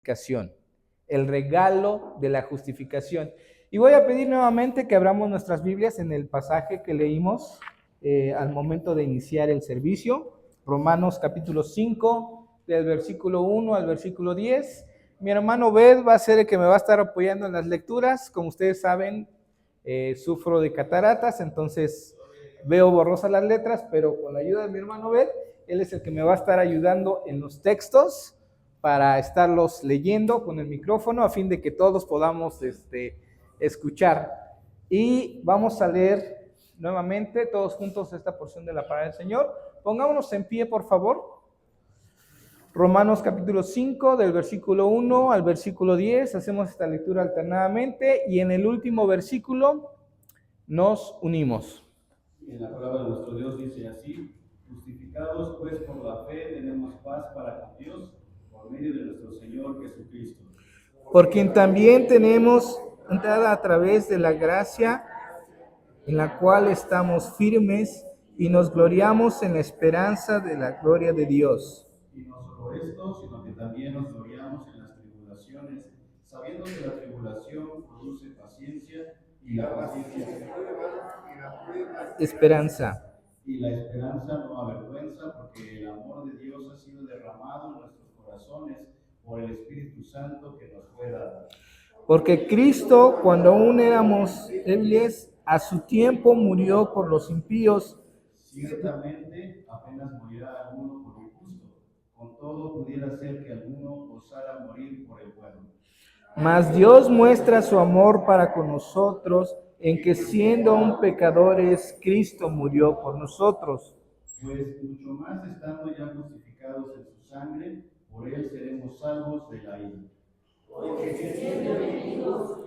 justificación, el regalo de la justificación. Y voy a pedir nuevamente que abramos nuestras Biblias en el pasaje que leímos al momento de iniciar el servicio, Romanos capítulo 5, del versículo 1 al versículo 10. Mi hermano Bed va a ser el que me va a estar apoyando en las lecturas. Como ustedes saben, sufro de cataratas, entonces veo borrosas las letras, pero con la ayuda de mi hermano Bed, él es el que me va a estar ayudando en los textos para estarlos leyendo con el micrófono a fin de que todos podamos escuchar. Y vamos a leer nuevamente todos juntos esta porción de la palabra del Señor. Pongámonos en pie, por favor. Romanos capítulo 5, del versículo 1 al versículo 10. Hacemos esta lectura alternadamente y en el último versículo nos unimos. En la palabra de nuestro Dios dice así: justificados pues por la fe tenemos paz para con Dios por medio de nuestro Señor Jesucristo. Por quien también tenemos entrada a través de la gracia en la cual estamos firmes y nos gloriamos en la esperanza de la gloria de Dios. Y no solo esto, sino que también nos gloriamos en las tribulaciones, sabiendo que la tribulación produce paciencia, y la paciencia esperanza. Y la esperanza no avergüenza, porque el amor de Dios ha sido derramado en nuestros corazones por el Espíritu Santo que nos fue dado. Porque Cristo, cuando aún éramos débiles, a su tiempo murió por los impíos. Ciertamente, apenas morirá alguno por el justo, con todo pudiera ser que alguno osara morir por el bueno. Mas Dios muestra su amor para con nosotros, en que siendo aún pecadores, Cristo murió por nosotros. Pues mucho más estando ya justificados en su sangre, por él seremos salvos de la ira. Porque siendo enemigos,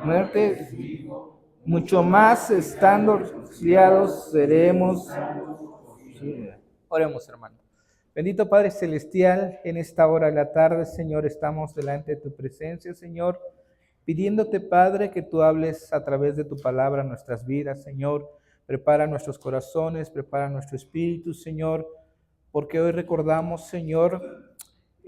muerte, mucho más estando criados seremos. Oremos, hermano. Bendito Padre Celestial, en esta hora de la tarde, Señor, estamos delante de tu presencia, Señor, pidiéndote, Padre, que tú hables a través de tu palabra a nuestras vidas, Señor. Prepara nuestros corazones, prepara nuestro espíritu, Señor, porque hoy recordamos, Señor,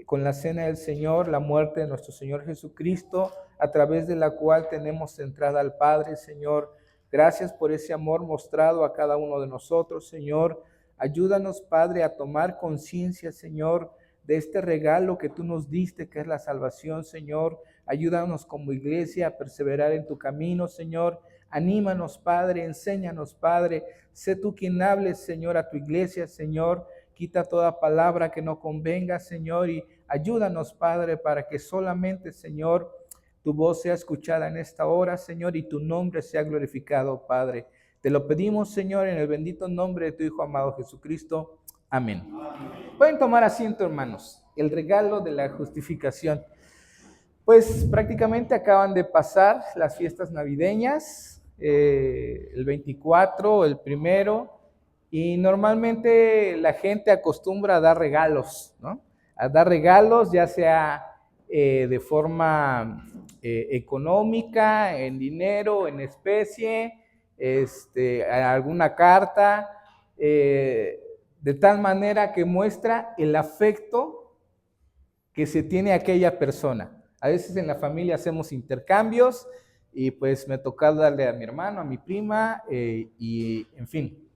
con la cena del Señor, la muerte de nuestro Señor Jesucristo, a través de la cual tenemos entrada al Padre, Señor. Gracias por ese amor mostrado a cada uno de nosotros, Señor. Ayúdanos, Padre, a tomar conciencia, Señor, de este regalo que tú nos diste, que es la salvación, Señor. Ayúdanos como iglesia a perseverar en tu camino, Señor. Anímanos, Padre, enséñanos, Padre. Sé tú quien hables, Señor, a tu iglesia, Señor. Quita toda palabra que no convenga, Señor, y ayúdanos, Padre, para que solamente, Señor, tu voz sea escuchada en esta hora, Señor, y tu nombre sea glorificado, Padre. Te lo pedimos, Señor, en el bendito nombre de tu Hijo amado Jesucristo. Amén. Pueden tomar asiento, hermanos. El regalo de la justificación. Pues prácticamente acaban de pasar las fiestas navideñas, el 24, el primero, y normalmente la gente acostumbra a dar regalos, ¿no? A dar regalos, ya sea de forma económica, en dinero, en especie, alguna carta, de tal manera que muestra el afecto que se tiene a aquella persona. A veces en la familia hacemos intercambios y pues me toca darle a mi hermano, a mi prima y en fin.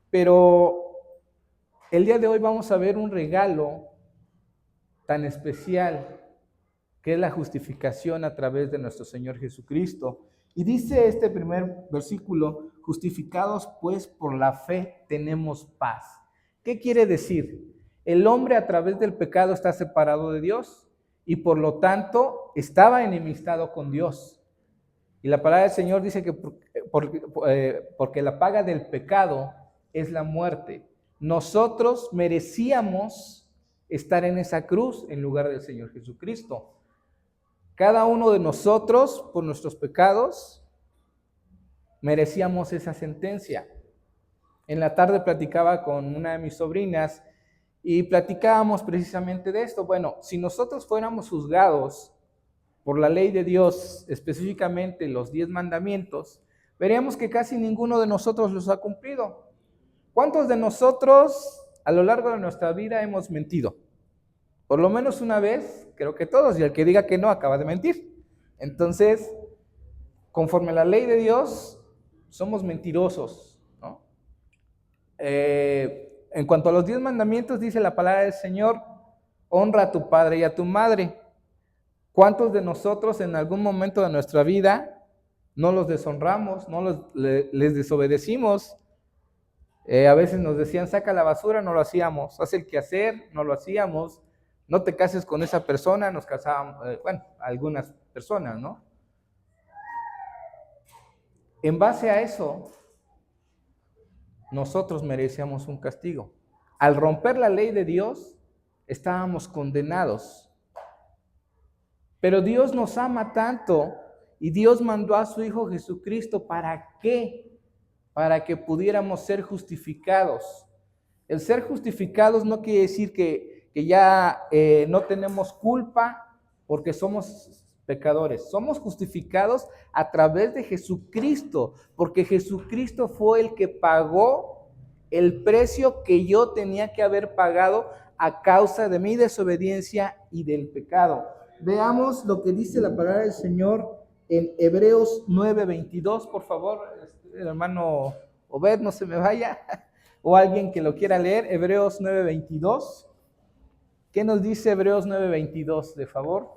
Pero el día de hoy vamos a ver un regalo tan especial que es la justificación a través de nuestro Señor Jesucristo. Y dice este primer versículo: justificados pues por la fe tenemos paz. ¿Qué quiere decir? El hombre a través del pecado está separado de Dios y por lo tanto estaba enemistado con Dios. Y la palabra del Señor dice que porque la paga del pecado es la muerte. Nosotros merecíamos estar en esa cruz en lugar del Señor Jesucristo. Cada uno de nosotros, por nuestros pecados, merecíamos esa sentencia. En la tarde platicaba con una de mis sobrinas y platicábamos precisamente de esto. Bueno, si nosotros fuéramos juzgados por la ley de Dios, específicamente los 10 mandamientos, veríamos que casi ninguno de nosotros los ha cumplido. ¿Cuántos de nosotros a lo largo de nuestra vida hemos mentido? Por lo menos una vez, creo que todos, y el que diga que no acaba de mentir. Entonces, conforme a la ley de Dios, somos mentirosos, ¿no? En cuanto a los 10 mandamientos, dice la palabra del Señor, honra a tu padre y a tu madre. ¿Cuántos de nosotros en algún momento de nuestra vida no los deshonramos, les desobedecimos? A veces nos decían, saca la basura, no lo hacíamos. Haz el quehacer, no lo hacíamos. No te cases con esa persona, nos casábamos, algunas personas, ¿no? En base a eso, nosotros merecíamos un castigo. Al romper la ley de Dios, estábamos condenados. Pero Dios nos ama tanto y Dios mandó a su Hijo Jesucristo. ¿Para qué? Para que pudiéramos ser justificados. El ser justificados no quiere decir que ya no tenemos culpa porque somos pecadores. Somos justificados a través de Jesucristo, porque Jesucristo fue el que pagó el precio que yo tenía que haber pagado a causa de mi desobediencia y del pecado. Veamos lo que dice la palabra del Señor en Hebreos 9:22, por favor, el hermano Obed, no se me vaya, o alguien que lo quiera leer, Hebreos 9:22. ¿Qué nos dice Hebreos 9:22, de favor?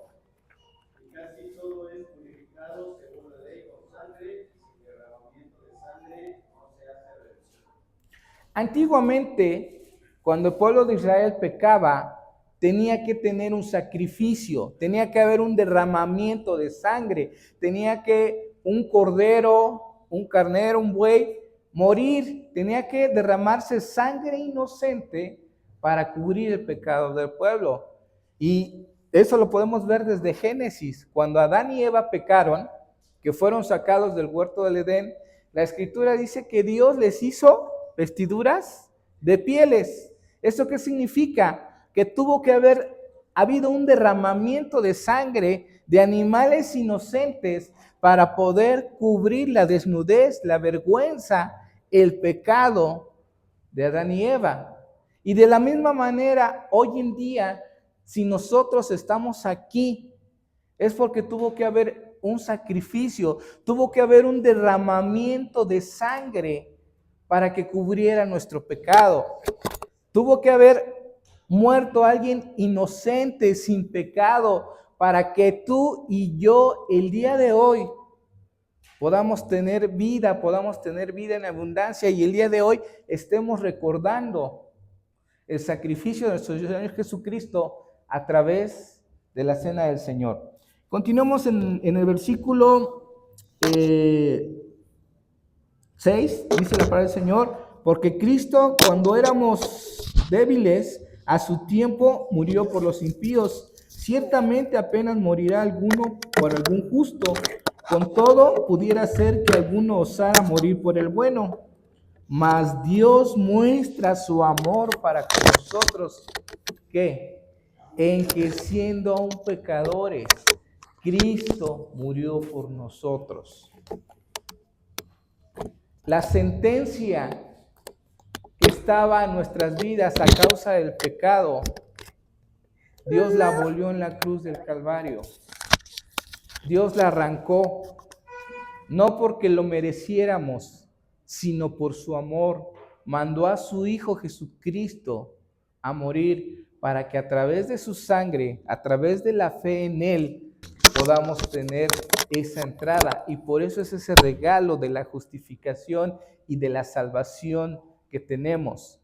Casi todo es purificado según la ley con sangre, y sin derramamiento de sangre no se hace redención. Antiguamente, cuando el pueblo de Israel pecaba, tenía que tener un sacrificio, tenía que haber un derramamiento de sangre, tenía que un cordero, un carnero, un buey, morir, tenía que derramarse sangre inocente para cubrir el pecado del pueblo. Y eso lo podemos ver desde Génesis, cuando Adán y Eva pecaron, que fueron sacados del huerto del Edén, la Escritura dice que Dios les hizo vestiduras de pieles. ¿Eso qué significa? Que tuvo que haber habido un derramamiento de sangre de animales inocentes para poder cubrir la desnudez, la vergüenza, el pecado de Adán y Eva. Y de la misma manera, hoy en día, si nosotros estamos aquí, es porque tuvo que haber un sacrificio, tuvo que haber un derramamiento de sangre para que cubriera nuestro pecado. Tuvo que haber muerto alguien inocente, sin pecado, para que tú y yo el día de hoy podamos tener vida en abundancia, y el día de hoy estemos recordando el sacrificio de nuestro Señor Jesucristo a través de la cena del Señor. Continuamos en el versículo 6, dice la palabra del Señor, porque Cristo, cuando éramos débiles, a su tiempo murió por los impíos. Ciertamente apenas morirá alguno por algún justo. Con todo, pudiera ser que alguno osara morir por el bueno. Mas Dios muestra su amor para con nosotros, ¿qué? En que siendo aún pecadores, Cristo murió por nosotros. La sentencia que estaba en nuestras vidas a causa del pecado, Dios la abolió en la cruz del Calvario. Dios la arrancó, no porque lo mereciéramos, sino por su amor. Mandó a su Hijo Jesucristo a morir para que a través de su sangre, a través de la fe en Él, podamos tener esa entrada. Y por eso es ese regalo de la justificación y de la salvación que tenemos.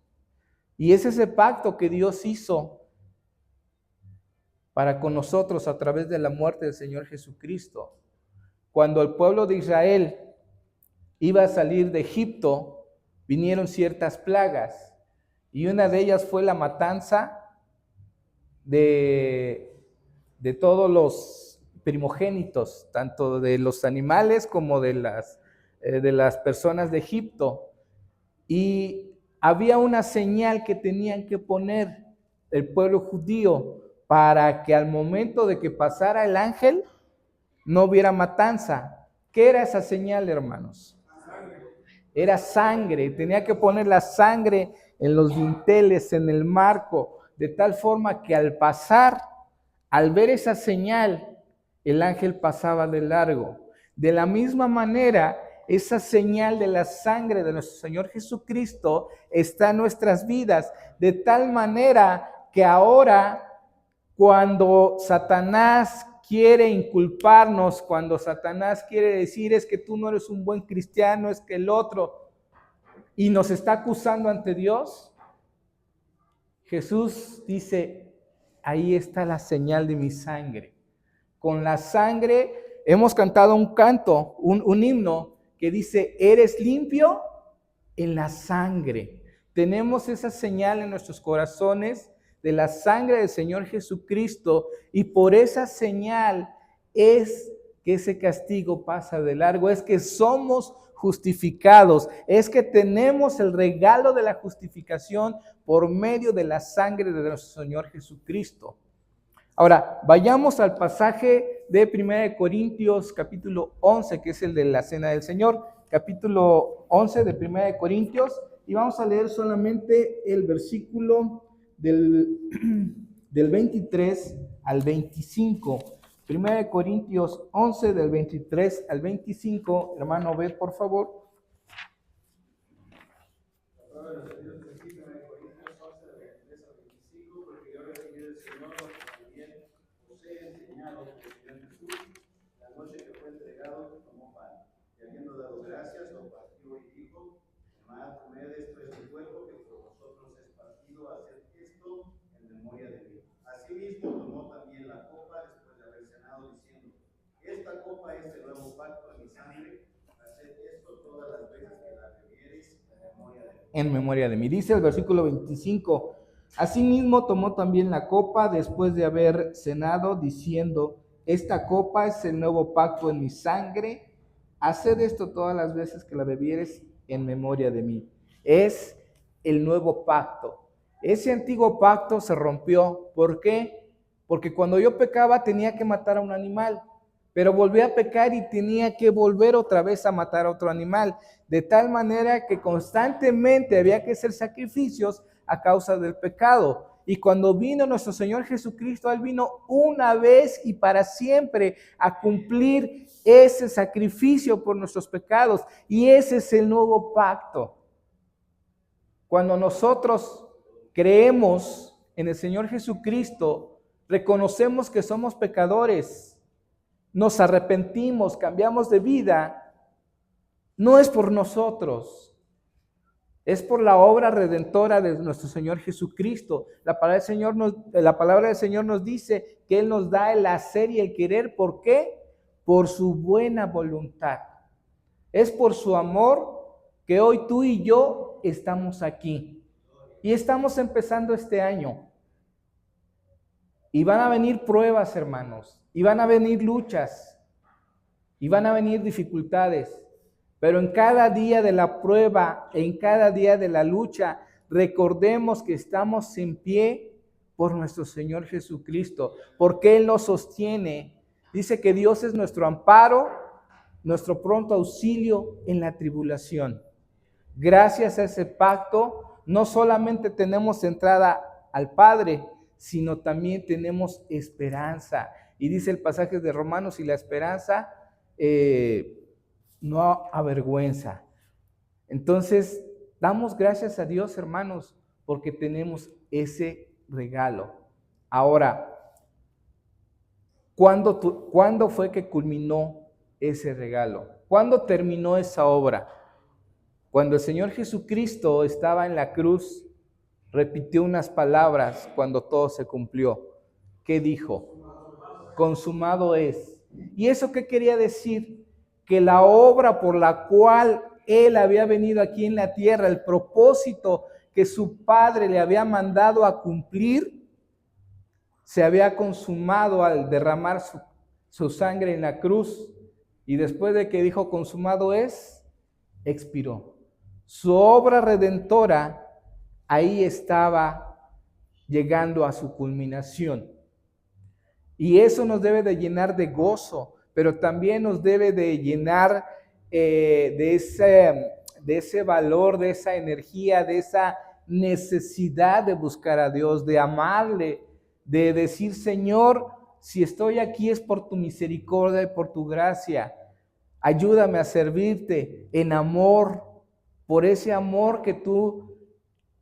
Y es ese pacto que Dios hizo para con nosotros a través de la muerte del Señor Jesucristo. Cuando el pueblo de Israel iba a salir de Egipto, vinieron ciertas plagas, y una de ellas fue la matanza de todos los primogénitos, tanto de los animales como de las personas de Egipto. Y había una señal que tenían que poner el pueblo judío para que al momento de que pasara el ángel no hubiera matanza. ¿Qué era esa señal, hermanos? Era sangre. Tenía que poner la sangre en los dinteles, en el marco, de tal forma que al pasar, al ver esa señal, el ángel pasaba de largo. De la misma manera, esa señal de la sangre de nuestro Señor Jesucristo está en nuestras vidas, de tal manera que ahora, cuando Satanás quiere inculparnos, cuando Satanás quiere decir es que tú no eres un buen cristiano, es que el otro, y nos está acusando ante Dios, Jesús dice, ahí está la señal de mi sangre. Con la sangre hemos cantado un canto, un himno que dice, eres limpio en la sangre. Tenemos esa señal en nuestros corazones de la sangre del Señor Jesucristo, y por esa señal es que ese castigo pasa de largo, es que somos justificados, es que tenemos el regalo de la justificación por medio de la sangre de nuestro Señor Jesucristo. Ahora, vayamos al pasaje de 1 Corintios capítulo 11, que es el de la Cena del Señor, capítulo 11 de 1 Corintios, y vamos a leer solamente el versículo del 23 al 25. 1 Corintios 11, del 23 al 25. Hermano, ved por favor. Asimismo tomó también la copa después de haber cenado, diciendo, esta copa es el nuevo pacto en mi sangre, haced esto todas las veces que la bebiereis en memoria de mí. En memoria de mí. Dice el versículo 25, asimismo tomó también la copa después de haber cenado, diciendo, esta copa es el nuevo pacto en mi sangre, haced esto todas las veces que la bebiereis en memoria de mí. Es el nuevo pacto. Ese antiguo pacto se rompió. ¿Por qué? Porque cuando yo pecaba tenía que matar a un animal, pero volví a pecar y tenía que volver otra vez a matar a otro animal, de tal manera que constantemente había que hacer sacrificios a causa del pecado. Y cuando vino nuestro Señor Jesucristo, Él vino una vez y para siempre a cumplir ese sacrificio por nuestros pecados, y ese es el nuevo pacto. Cuando nosotros creemos en el Señor Jesucristo, reconocemos que somos pecadores, nos arrepentimos, cambiamos de vida, no es por nosotros, es por la obra redentora de nuestro Señor Jesucristo. La palabra del Señor nos dice que Él nos da el hacer y el querer. ¿Por qué? Por su buena voluntad. Es por su amor que hoy tú y yo estamos aquí. Y estamos empezando este año. Y van a venir pruebas, hermanos. Y van a venir luchas. Y van a venir dificultades. Pero en cada día de la prueba, en cada día de la lucha, recordemos que estamos en pie por nuestro Señor Jesucristo. Porque Él nos sostiene. Dice que Dios es nuestro amparo, nuestro pronto auxilio en la tribulación. Gracias a ese pacto, no solamente tenemos entrada al Padre, sino también tenemos esperanza. Y dice el pasaje de Romanos, y la esperanza no avergüenza. Entonces, damos gracias a Dios, hermanos, porque tenemos ese regalo. Ahora, ¿cuándo fue que culminó ese regalo? ¿Cuándo terminó esa obra? Cuando el Señor Jesucristo estaba en la cruz, repitió unas palabras cuando todo se cumplió. ¿Qué dijo? Consumado es. ¿Y eso qué quería decir? Que la obra por la cual Él había venido aquí en la tierra, el propósito que su Padre le había mandado a cumplir, se había consumado al derramar su sangre en la cruz. Y después de que dijo consumado es, expiró. Su obra redentora ahí estaba llegando a su culminación. Y eso nos debe de llenar de gozo, pero también nos debe de llenar de ese valor, de esa energía, de esa necesidad de buscar a Dios, de amarle, de decir, Señor, si estoy aquí es por tu misericordia y por tu gracia. Ayúdame a servirte en amor, por ese amor que tú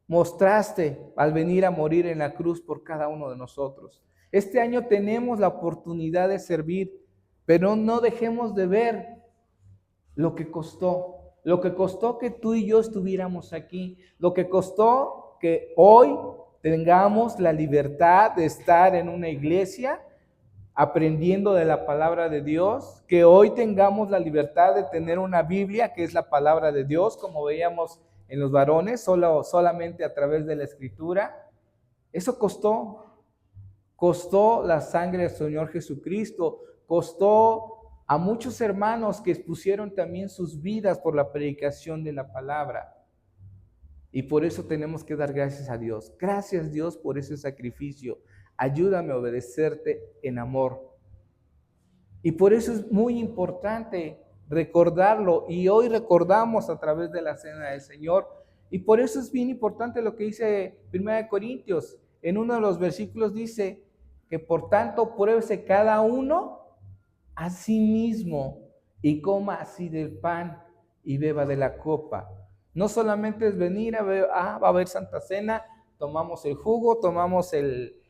mostraste al venir a morir en la cruz por cada uno de nosotros. Este año tenemos la oportunidad de servir, pero no dejemos de ver lo que costó que tú y yo estuviéramos aquí, lo que costó que hoy tengamos la libertad de estar en una iglesia aprendiendo de la palabra de Dios, que hoy tengamos la libertad de tener una Biblia que es la palabra de Dios, como veíamos en los varones, solamente a través de la escritura. Eso costó la sangre del Señor Jesucristo, costó a muchos hermanos que expusieron también sus vidas por la predicación de la palabra. Y por eso tenemos que dar gracias a Dios. Gracias, Dios, por ese sacrificio. Ayúdame a obedecerte en amor. Y por eso es muy importante recordarlo. Y hoy recordamos a través de la cena del Señor. Y por eso es bien importante lo que dice 1 Corintios. En uno de los versículos dice que por tanto pruébese cada uno a sí mismo y coma así del pan y beba de la copa. No solamente es venir va a haber Santa Cena, tomamos el jugo, tomamos el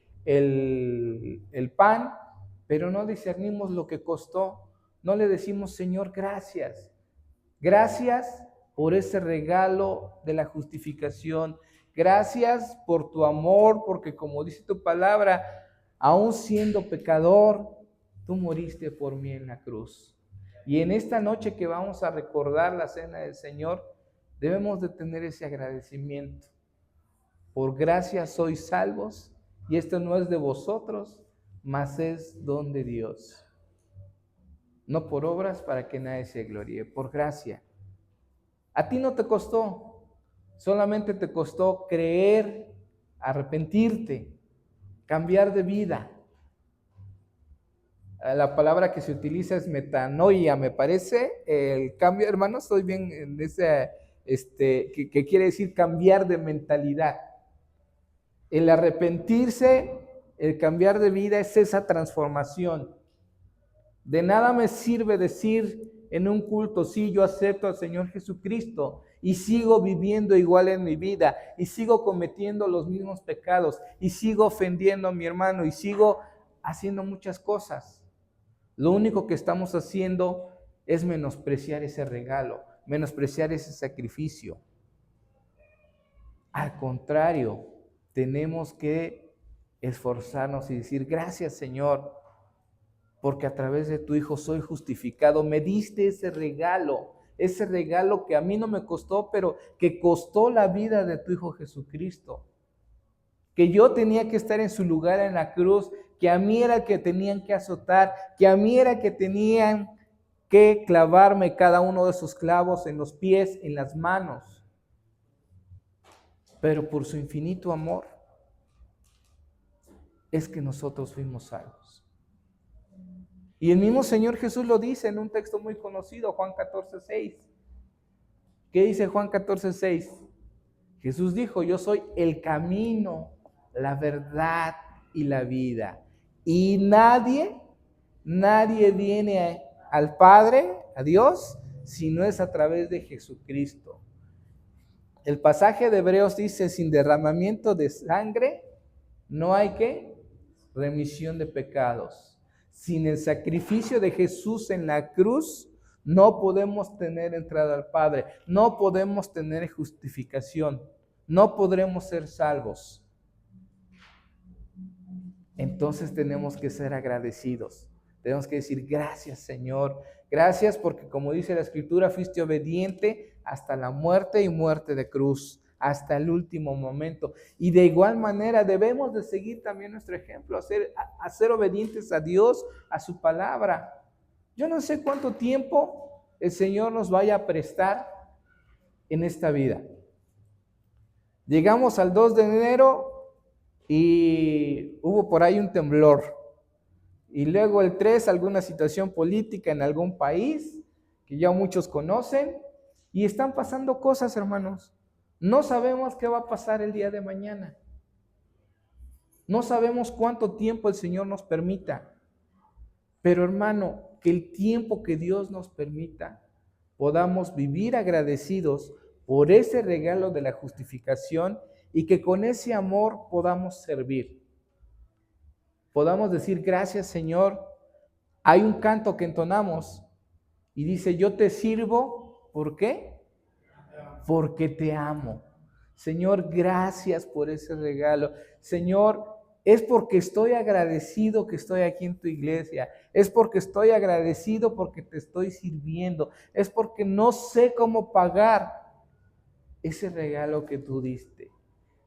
pan, pero no discernimos lo que costó. No le decimos, Señor, gracias. Gracias por ese regalo de la justificación. Gracias por tu amor, porque como dice tu palabra, aún siendo pecador, tú moriste por mí en la cruz. Y en esta noche que vamos a recordar la cena del Señor, debemos de tener ese agradecimiento. Por gracia sois salvos, y esto no es de vosotros, mas es don de Dios. No por obras para que nadie se gloríe, por gracia. A ti no te costó, solamente te costó creer, arrepentirte, cambiar de vida. La palabra que se utiliza es metanoia, me parece. El cambio, hermano, estoy bien en ese, que quiere decir cambiar de mentalidad. El arrepentirse, el cambiar de vida es esa transformación. De nada me sirve decir en un culto, sí, yo acepto al Señor Jesucristo y sigo viviendo igual en mi vida y sigo cometiendo los mismos pecados y sigo ofendiendo a mi hermano y sigo haciendo muchas cosas. Lo único que estamos haciendo es menospreciar ese regalo, menospreciar ese sacrificio. Al contrario, tenemos que esforzarnos y decir, gracias, Señor, porque a través de tu Hijo soy justificado. Me diste ese regalo que a mí no me costó, pero que costó la vida de tu Hijo Jesucristo. Que yo tenía que estar en su lugar en la cruz, que a mí era el que tenían que azotar, que a mí era el que tenían que clavarme cada uno de esos clavos en los pies, en las manos. Pero por su infinito amor es que nosotros fuimos salvos. Y el mismo Señor Jesús lo dice en un texto muy conocido, Juan 14:6. ¿Qué dice Juan 14:6? Jesús dijo, yo soy el camino, la verdad y la vida. Y nadie viene al Padre, a Dios, si no es a través de Jesucristo. El pasaje de Hebreos dice, sin derramamiento de sangre, no hay ¿qué? Remisión de pecados. Sin el sacrificio de Jesús en la cruz, no podemos tener entrada al Padre, no podemos tener justificación, no podremos ser salvos. Entonces tenemos que ser agradecidos. Tenemos que decir, gracias, Señor. Gracias porque, como dice la Escritura, fuiste obediente hasta la muerte y muerte de cruz, hasta el último momento. Y de igual manera debemos de seguir también nuestro ejemplo, a ser obedientes a Dios, a su palabra. Yo no sé cuánto tiempo el Señor nos vaya a prestar en esta vida. Llegamos al 2 de enero y hubo por ahí un temblor. Y luego el 3, alguna situación política en algún país que ya muchos conocen. Y están pasando cosas, hermanos. No sabemos qué va a pasar el día de mañana. No sabemos cuánto tiempo el Señor nos permita. Pero hermano, que el tiempo que Dios nos permita, podamos vivir agradecidos por ese regalo de la justificación y que con ese amor podamos servir. Podamos decir, gracias Señor. Hay un canto que entonamos y dice, yo te sirvo, ¿por qué? Porque te amo. Señor, gracias por ese regalo. Señor, es porque estoy agradecido que estoy aquí en tu iglesia. Es porque estoy agradecido porque te estoy sirviendo. Es porque no sé cómo pagar ese regalo que tú diste.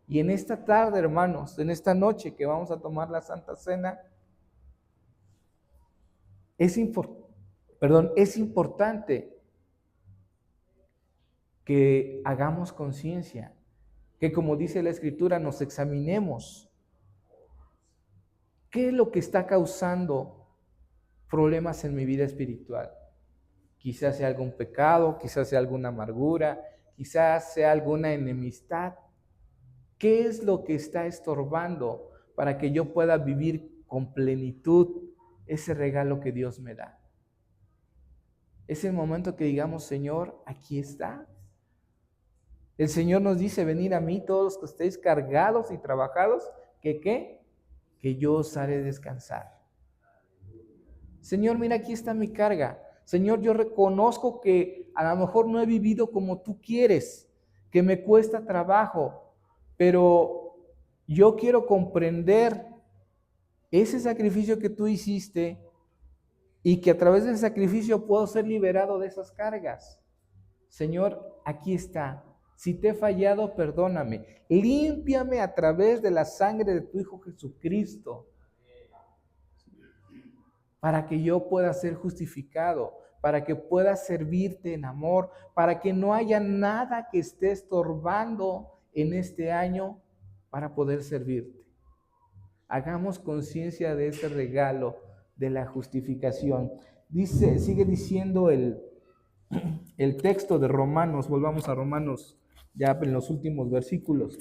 Y en esta tarde, hermanos, en esta noche que vamos a tomar la Santa Cena, es importante que hagamos conciencia, que como dice la Escritura, nos examinemos. ¿Qué es lo que está causando problemas en mi vida espiritual? Quizás sea algún pecado, quizás sea alguna amargura, quizás sea alguna enemistad. ¿Qué es lo que está estorbando para que yo pueda vivir con plenitud ese regalo que Dios me da? Es el momento que digamos, Señor, aquí está. El Señor nos dice, venid a mí todos los que estéis cargados y trabajados, ¿que qué? Que yo os haré descansar. Señor, mira, aquí está mi carga. Señor, yo reconozco que a lo mejor no he vivido como tú quieres, que me cuesta trabajo, pero yo quiero comprender ese sacrificio que tú hiciste y que a través del sacrificio puedo ser liberado de esas cargas. Señor, aquí está. Si te he fallado, perdóname. Límpiame a través de la sangre de tu Hijo Jesucristo, para que yo pueda ser justificado, para que pueda servirte en amor, para que no haya nada que esté estorbando en este año para poder servirte. Hagamos conciencia de ese regalo de la justificación. Sigue diciendo el texto de Romanos, volvamos a Romanos ya en los últimos versículos.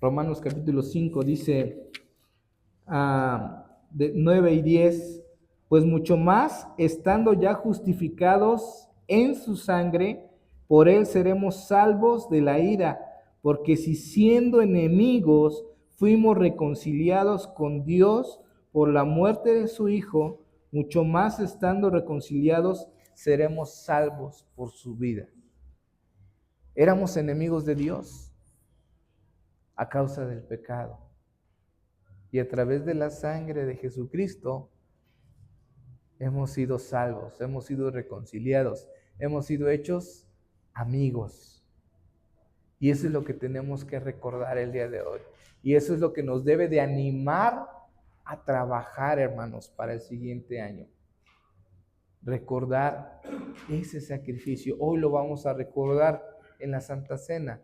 Romanos capítulo 5 dice, de 9 y 10, pues mucho más, estando ya justificados en su sangre, por él seremos salvos de la ira, porque si siendo enemigos fuimos reconciliados con Dios por la muerte de su Hijo, mucho más estando reconciliados seremos salvos por su vida. Éramos enemigos de Dios a causa del pecado. Y a través de la sangre de Jesucristo hemos sido salvos, hemos sido reconciliados, hemos sido hechos amigos. Y eso es lo que tenemos que recordar el día de hoy. Y eso es lo que nos debe de animar a trabajar, hermanos, para el siguiente año. Recordar ese sacrificio. Hoy lo vamos a recordar en la Santa Cena.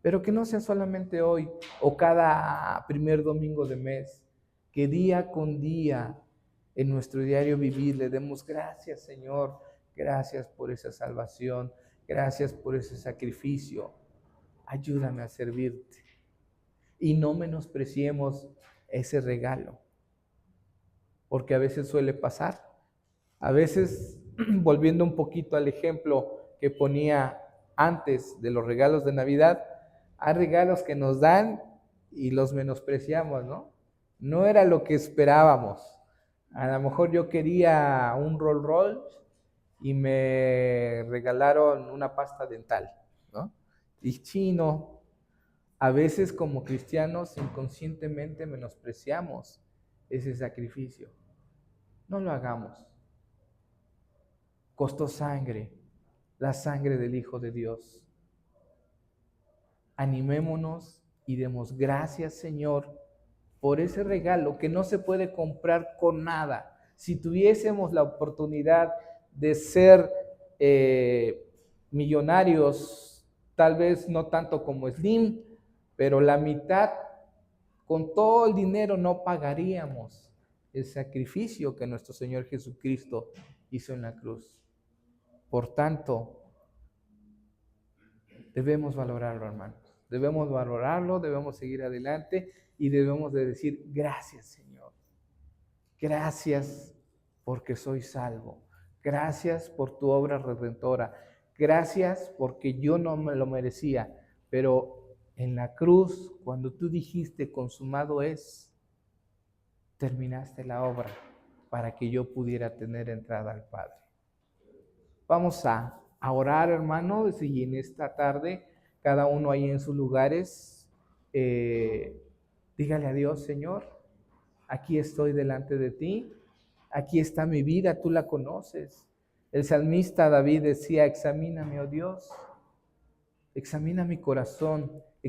Pero que no sea solamente hoy o cada primer domingo de mes, que día con día en nuestro diario vivir le demos gracias, Señor, gracias por esa salvación, gracias por ese sacrificio, ayúdame a servirte. Y no menospreciemos ese regalo, porque a veces suele pasar. A veces, volviendo un poquito al ejemplo que ponía antes de los regalos de Navidad, hay regalos que nos dan y los menospreciamos, ¿no? No era lo que esperábamos. A lo mejor yo quería un Rolls Royce y me regalaron una pasta dental, ¿no? Y chino, a veces como cristianos inconscientemente menospreciamos ese sacrificio. No lo hagamos. Costó sangre, la sangre del Hijo de Dios. Animémonos y demos gracias, Señor, por ese regalo que no se puede comprar con nada. Si tuviésemos la oportunidad de ser millonarios, tal vez no tanto como Slim, pero la mitad, con todo el dinero no pagaríamos el sacrificio que nuestro Señor Jesucristo hizo en la cruz. Por tanto, debemos valorarlo, hermanos. Debemos valorarlo, debemos seguir adelante y debemos de decir, gracias, Señor. Gracias porque soy salvo. Gracias por tu obra redentora. Gracias porque yo no me lo merecía, pero en la cruz, cuando tú dijiste consumado es, terminaste la obra para que yo pudiera tener entrada al Padre. Vamos a orar, hermanos, y en esta tarde, cada uno ahí en sus lugares, dígale a Dios, Señor, aquí estoy delante de ti, aquí está mi vida, tú la conoces. El salmista David decía, examíname, oh Dios, examina mi corazón